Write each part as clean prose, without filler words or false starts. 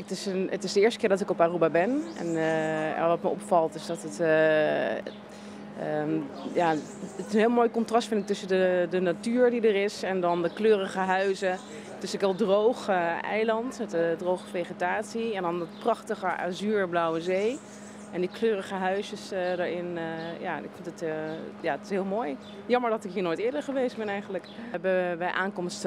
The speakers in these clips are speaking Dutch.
Het is de eerste keer dat ik op Aruba ben. En wat me opvalt is dat ja, het is een heel mooi contrast vind ik tussen de natuur die er is en dan de kleurige huizen. Het is een heel droog eiland met droge vegetatie en dan de prachtige azuurblauwe zee. En die kleurige huisjes daarin, ja, ik vind het is heel mooi. Jammer dat ik hier nooit eerder geweest ben eigenlijk. We hebben bij aankomst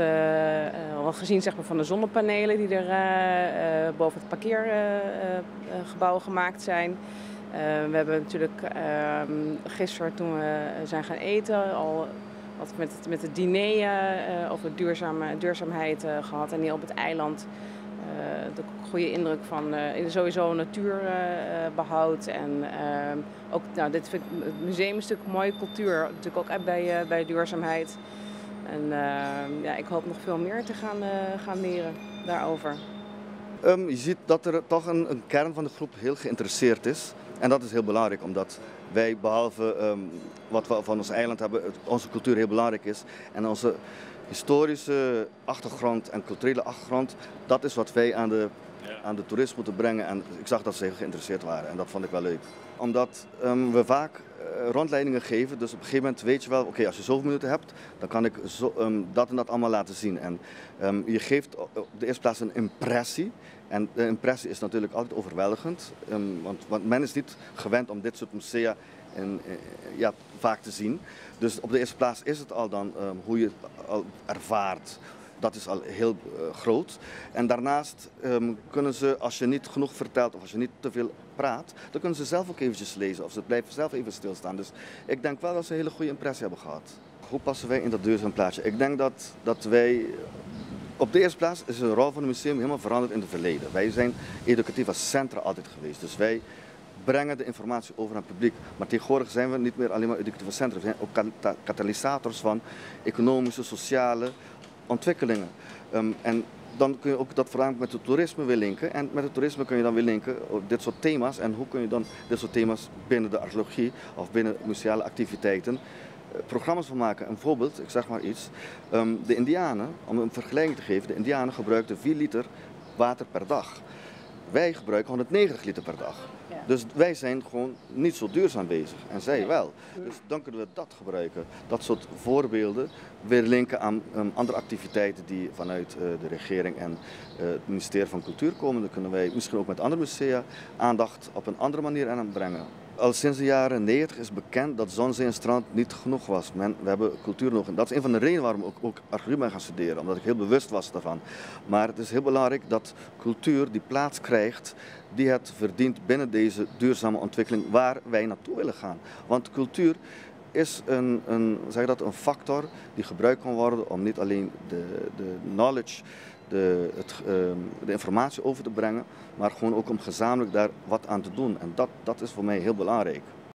al gezien zeg maar, van de zonnepanelen die er boven het parkeergebouw gemaakt zijn. We hebben natuurlijk gisteren toen we zijn gaan eten al wat met het diner over duurzaamheid gehad. En hier op het eiland de goede indruk van sowieso natuurbehoud. En ook, nou, dit vind ik, het museum is natuurlijk mooie cultuur, natuurlijk ook bij duurzaamheid. En ja, ik hoop nog veel meer te gaan leren daarover. Je ziet dat er toch een kern van de groep heel geïnteresseerd is. En dat is heel belangrijk, omdat wij behalve wat we van ons eiland hebben, onze cultuur heel belangrijk is. En onze historische achtergrond en culturele achtergrond, dat is wat wij aan de toerist moeten brengen. En ik zag dat ze heel geïnteresseerd waren en dat vond ik wel leuk. Omdat we vaak rondleidingen geven, dus op een gegeven moment weet je wel, oké, als je zoveel minuten hebt, dan kan ik dat en dat allemaal laten zien. En je geeft op de eerste plaats een impressie. En de impressie is natuurlijk altijd overweldigend, want men is niet gewend om dit soort musea ja, vaak te zien. Dus op de eerste plaats is het al dan hoe je het al ervaart. Dat is al heel groot. En daarnaast kunnen ze, als je niet genoeg vertelt of als je niet te veel praat, dan kunnen ze zelf ook eventjes lezen of ze blijven zelf even stilstaan. Dus ik denk wel dat ze een hele goede impressie hebben gehad. Hoe passen wij in dat duurzaam plaatje? Ik denk dat wij... Op de eerste plaats is de rol van het museum helemaal veranderd in het verleden. Wij zijn educatieve centra altijd geweest. Dus wij brengen de informatie over aan het publiek. Maar tegenwoordig zijn we niet meer alleen maar educatieve centra. We zijn ook katalysators van economische, sociale ontwikkelingen. En dan kun je ook dat voornamelijk met het toerisme weer linken. En met het toerisme kun je dan weer linken op dit soort thema's. En hoe kun je dan dit soort thema's binnen de archeologie of binnen museale activiteiten programma's van maken. Een voorbeeld, ik zeg maar iets. De Indianen, om een vergelijking te geven, de Indianen gebruikten 4 liter water per dag. Wij gebruiken 190 liter per dag. Ja. Dus wij zijn gewoon niet zo duurzaam bezig. En zij wel. Dus dan kunnen we dat gebruiken. Dat soort voorbeelden weer linken aan andere activiteiten die vanuit de regering en het ministerie van Cultuur komen. Dan kunnen wij misschien ook met andere musea aandacht op een andere manier aan brengen. Al sinds de jaren 90 is bekend dat zon, zee en strand niet genoeg was. We hebben cultuur nodig. Dat is een van de redenen waarom ik ook archeologie ben gaan studeren, omdat ik heel bewust was daarvan. Maar het is heel belangrijk dat cultuur die plaats krijgt die het verdient binnen deze duurzame ontwikkeling waar wij naartoe willen gaan. Want cultuur is een factor die gebruikt kan worden om niet alleen de knowledge, de informatie over te brengen, maar gewoon ook om gezamenlijk daar wat aan te doen. En dat is voor mij heel belangrijk.